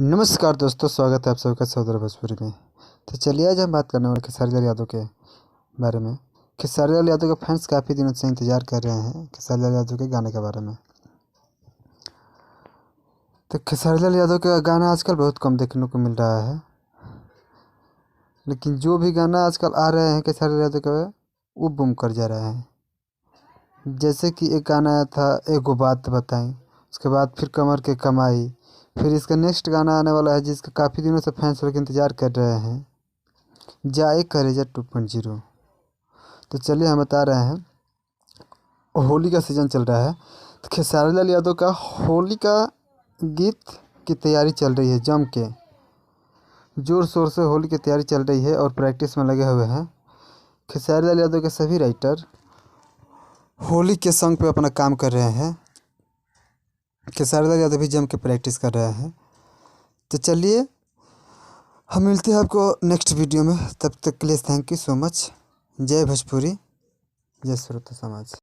नमस्कार दोस्तों, स्वागत है आप सबका सौदर भोजपुरी में। तो चलिए आज हम बात करने वाले खेसारी लाल यादव के बारे में। खेसारी लाल यादव के फैंस काफ़ी दिनों से इंतज़ार कर रहे हैं खेसारी लाल यादव के गाने के बारे में। तो खेसारी लाल यादव का गाना आजकल बहुत कम देखने को मिल रहा है, लेकिन जो भी गाना आजकल आ रहे हैं खेसारी लाल यादव के वो बूम कर जा रहे हैं। जैसे कि एक गाना आया था एगो बात बताई, उसके बाद फिर कमर के कमाई, फिर इसका नेक्स्ट गाना आने वाला है जिसका काफ़ी दिनों से फैंस लोग इंतज़ार कर रहे हैं, जाए करेजा 2.0। तो चलिए हम बता रहे हैं, होली का सीज़न चल रहा है तो खेसारी लाल यादव का होली का गीत की तैयारी चल रही है जम के, ज़ोर शोर से होली की तैयारी चल रही है और प्रैक्टिस में लगे हुए हैं। खेसारी लाल यादव के सभी राइटर होली के सॉन्ग पे अपना काम कर रहे हैं। खेसारी लाल यादव भी जम के प्रैक्टिस कर रहे हैं। तो चलिए हम मिलते हैं आपको नेक्स्ट वीडियो में, तब तक के लिए थैंक यू सो मच। जय भोजपुरी, जय श्रोता समाज।